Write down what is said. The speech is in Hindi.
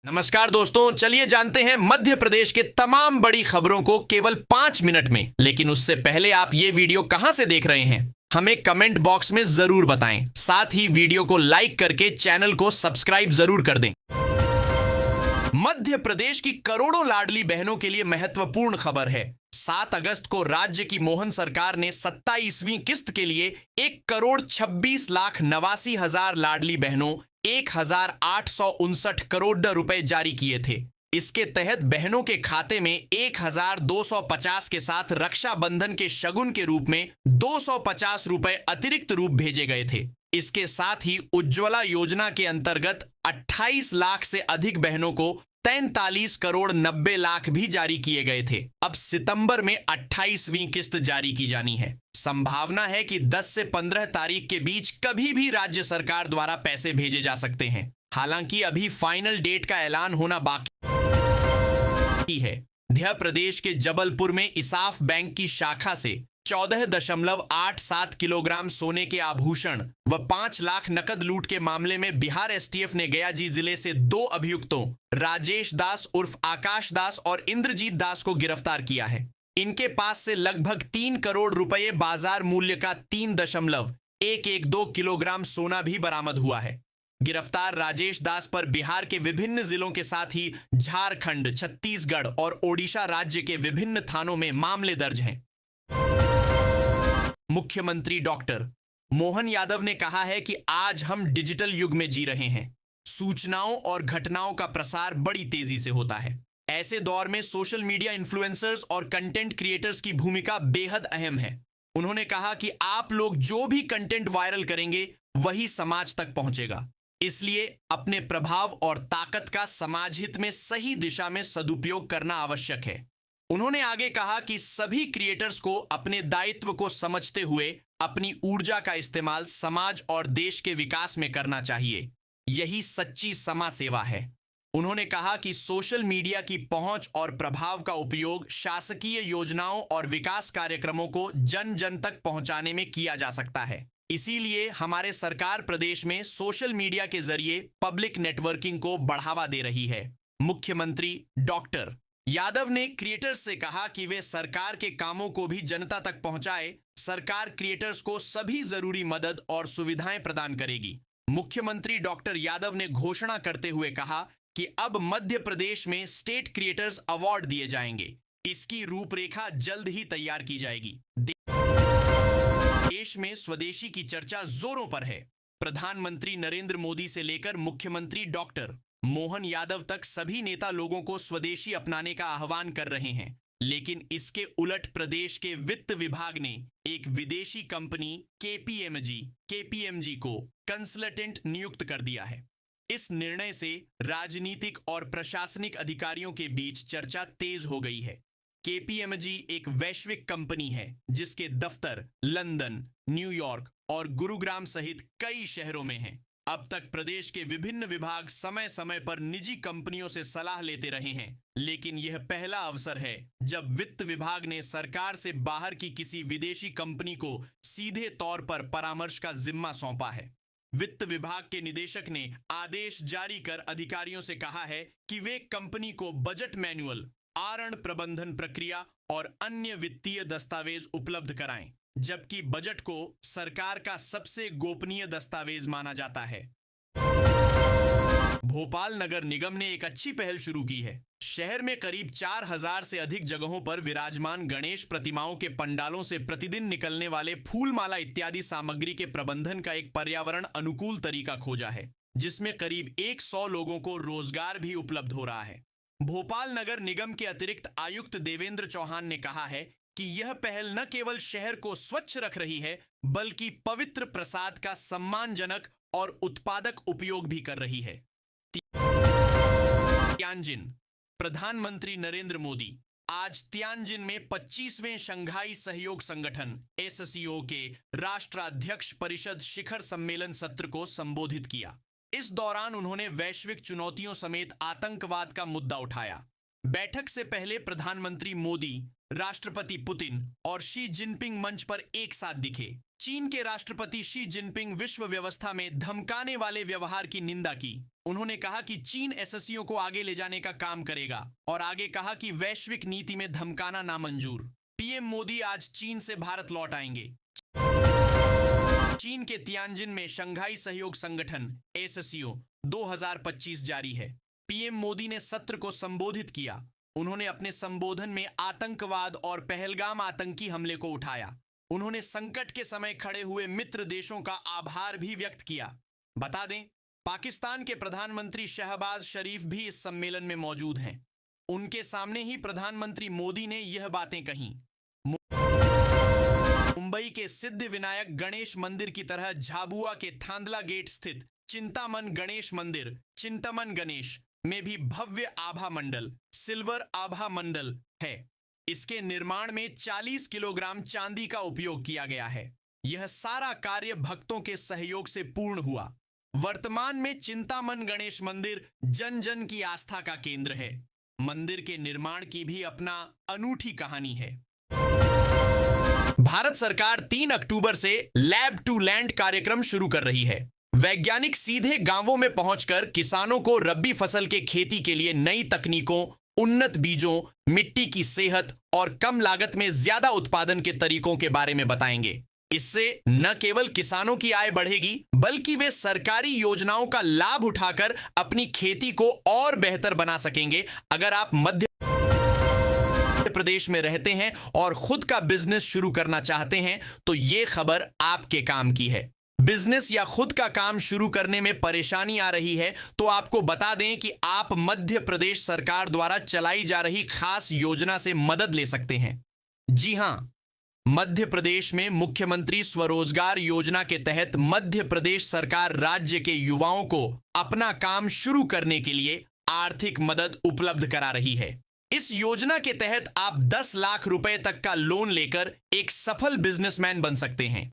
नमस्कार दोस्तों, चलिए जानते हैं मध्य प्रदेश के तमाम बड़ी खबरों को केवल 5 मिनट में। लेकिन उससे पहले आप ये वीडियो कहां से देख रहे हैं हमें कमेंट बॉक्स में जरूर बताएं। साथ ही वीडियो को लाइक करके चैनल को सब्सक्राइब जरूर कर दें। मध्य प्रदेश की करोड़ों लाडली बहनों के लिए महत्वपूर्ण खबर है। 7 अगस्त को राज्य की मोहन सरकार ने 27वीं किस्त के लिए 1,26,89,000 लाडली बहनों 1,859 करोड़ रुपए जारी किए थे। इसके तहत बहनों के खाते में 1,250 के साथ रक्षा बंधन के शगुन के रूप में 250 रुपए अतिरिक्त रूप भेजे गए थे। इसके साथ ही उज्ज्वला योजना के अंतर्गत 28 लाख से अधिक बहनों को 43 करोड़ 90 लाख भी जारी किए गए थे। अब सितंबर में 28वीं किस्त जारी की जानी है। संभावना है कि 10 से 15 तारीख के बीच कभी भी राज्य सरकार द्वारा पैसे भेजे जा सकते हैं। हालांकि अभी फाइनल डेट का ऐलान होना बाकी है। मध्य प्रदेश के जबलपुर में इसाफ बैंक की शाखा से 14.87 किलोग्राम सोने के आभूषण व 5 लाख नकद लूट के मामले में बिहार एसटीएफ ने गयाजी जिले से 2 अभियुक्तों राजेश दास उर्फ आकाश दास और इंद्रजीत दास को गिरफ्तार किया है। इनके पास से लगभग 3 करोड़ रुपए बाजार मूल्य का 3.112 किलोग्राम सोना भी बरामद हुआ है। गिरफ्तार राजेश दास पर बिहार के विभिन्न जिलों के साथ ही झारखंड, छत्तीसगढ़ और ओडिशा राज्य के विभिन्न थानों में मामले दर्ज हैं। मुख्यमंत्री डॉक्टर मोहन यादव ने कहा है कि आज हम डिजिटल युग में जी रहे हैं। सूचनाओं और घटनाओं का प्रसार बड़ी तेजी से होता है। ऐसे दौर में सोशल मीडिया इन्फ्लुएंसर्स और कंटेंट क्रिएटर्स की भूमिका बेहद अहम है। उन्होंने कहा कि आप लोग जो भी कंटेंट वायरल करेंगे वही समाज तक पहुंचेगा। इसलिए अपने प्रभाव और ताकत का समाज हित में सही दिशा में सदुपयोग करना आवश्यक है। उन्होंने आगे कहा कि सभी क्रिएटर्स को अपने दायित्व को समझते हुए अपनी ऊर्जा का इस्तेमाल समाज और देश के विकास में करना चाहिए। यही सच्ची समाज सेवा है। उन्होंने कहा कि सोशल मीडिया की पहुंच और प्रभाव का उपयोग शासकीय योजनाओं और विकास कार्यक्रमों को जन जन तक पहुंचाने में किया जा सकता है। इसीलिए हमारे सरकार प्रदेश में सोशल मीडिया के जरिए पब्लिक नेटवर्किंग को बढ़ावा दे रही है। मुख्यमंत्री डॉक्टर यादव ने क्रिएटर्स से कहा कि वे सरकार के कामों को भी जनता तक पहुंचाए। सरकार क्रिएटर्स को सभी जरूरी मदद और सुविधाएं प्रदान करेगी। मुख्यमंत्री डॉक्टर यादव ने घोषणा करते हुए कहा कि अब मध्य प्रदेश में स्टेट क्रिएटर्स अवार्ड दिए जाएंगे। इसकी रूपरेखा जल्द ही तैयार की जाएगी। देश में स्वदेशी की चर्चा जोरों पर है। प्रधानमंत्री नरेंद्र मोदी से लेकर मुख्यमंत्री डॉक्टर मोहन यादव तक सभी नेता लोगों को स्वदेशी अपनाने का आह्वान कर रहे हैं। लेकिन इसके उलट प्रदेश के वित्त विभाग ने एक विदेशी कंपनी केपीएमजी को कंसल्टेंट नियुक्त कर दिया है। इस निर्णय से राजनीतिक और प्रशासनिक अधिकारियों के बीच चर्चा तेज हो गई है। केपीएमजी एक वैश्विक कंपनी है जिसके दफ्तर लंदन, न्यूयॉर्क और गुरुग्राम सहित कई शहरों में हैं। अब तक प्रदेश के विभिन्न विभाग समय समय पर निजी कंपनियों से सलाह लेते रहे हैं, लेकिन यह पहला अवसर है जब वित्त विभाग ने सरकार से बाहर की किसी विदेशी कंपनी को सीधे तौर पर परामर्श का जिम्मा सौंपा है। वित्त विभाग के निदेशक ने आदेश जारी कर अधिकारियों से कहा है कि वे कंपनी को बजट मैनुअल, आरण प्रबंधन प्रक्रिया और अन्य वित्तीय दस्तावेज उपलब्ध कराएं, जबकि बजट को सरकार का सबसे गोपनीय दस्तावेज माना जाता है। भोपाल नगर निगम ने एक अच्छी पहल शुरू की है। शहर में करीब 4,000 से अधिक जगहों पर विराजमान गणेश प्रतिमाओं के पंडालों से प्रतिदिन निकलने वाले फूल माला इत्यादि सामग्री के प्रबंधन का एक पर्यावरण अनुकूल तरीका खोजा है, जिसमें करीब 100 लोगों को रोजगार भी उपलब्ध हो रहा है। भोपाल नगर निगम के अतिरिक्त आयुक्त देवेंद्र चौहान ने कहा है कि यह पहल न केवल शहर को स्वच्छ रख रही है, बल्कि पवित्र प्रसाद का सम्मानजनक और उत्पादक उपयोग भी कर रही है। तियानजिन। प्रधानमंत्री नरेंद्र मोदी आज तियानजिन में 25वें शंघाई सहयोग संगठन एससीओ के राष्ट्राध्यक्ष परिषद शिखर सम्मेलन सत्र को संबोधित किया। इस दौरान उन्होंने वैश्विक चुनौतियों समेत आतंकवाद का मुद्दा उठाया। बैठक से पहले प्रधानमंत्री मोदी, राष्ट्रपति पुतिन और शी जिनपिंग मंच पर एक साथ दिखे। चीन के राष्ट्रपति शी जिनपिंग विश्व व्यवस्था में धमकाने वाले व्यवहार की निंदा की। उन्होंने कहा कि चीन एससीओ को आगे ले जाने का काम करेगा और आगे कहा कि वैश्विक नीति में धमकाना नामंजूर। पीएम मोदी आज चीन से भारत लौट आएंगे। चीन के तियानजिन में शंघाई सहयोग संगठन एससीओ 2025 जारी है। पीएम मोदी ने सत्र को संबोधित किया। उन्होंने अपने संबोधन में आतंकवाद और पहलगाम आतंकी हमले को उठाया। उन्होंने संकट के समय खड़े हुए मित्र देशों का आभार भी व्यक्त किया। बता दें, पाकिस्तान के प्रधानमंत्री शहबाज शरीफ भी इस सम्मेलन में मौजूद हैं। उनके सामने ही प्रधानमंत्री मोदी ने यह बातें कहीं। मुंबई के सिद्धि विनायक गणेश मंदिर की तरह झाबुआ के थांदला गेट स्थित चिंतामन गणेश मंदिर चिंतामन गणेश में भी भव्य आभा मंडल सिल्वर आभा मंडल है। इसके निर्माण में 40 किलोग्राम चांदी का उपयोग किया गया है। यह सारा कार्य भक्तों के सहयोग से पूर्ण हुआ। वर्तमान में चिंतामन गणेश मंदिर जन जन की आस्था का केंद्र है। मंदिर के निर्माण की भी अपना अनूठी कहानी है। भारत सरकार 3 अक्टूबर से लैब टू लैंड कार्यक्रम शुरू कर रही है। वैज्ञानिक सीधे गांवों में पहुंचकर किसानों को रबी फसल के खेती के लिए नई तकनीकों, उन्नत बीजों, मिट्टी की सेहत और कम लागत में ज्यादा उत्पादन के तरीकों के बारे में बताएंगे। इससे न केवल किसानों की आय बढ़ेगी, बल्कि वे सरकारी योजनाओं का लाभ उठाकर अपनी खेती को और बेहतर बना सकेंगे। अगर आप मध्य प्रदेश में रहते हैं और खुद का बिजनेस शुरू करना चाहते हैं तो ये खबर आपके काम की है। बिजनेस या खुद का काम शुरू करने में परेशानी आ रही है तो आपको बता दें कि आप मध्य प्रदेश सरकार द्वारा चलाई जा रही खास योजना से मदद ले सकते हैं। जी हां, मध्य प्रदेश में मुख्यमंत्री स्वरोजगार योजना के तहत मध्य प्रदेश सरकार राज्य के युवाओं को अपना काम शुरू करने के लिए आर्थिक मदद उपलब्ध करा रही है। इस योजना के तहत आप 10 लाख रुपए तक का लोन लेकर एक सफल बिजनेसमैन बन सकते हैं।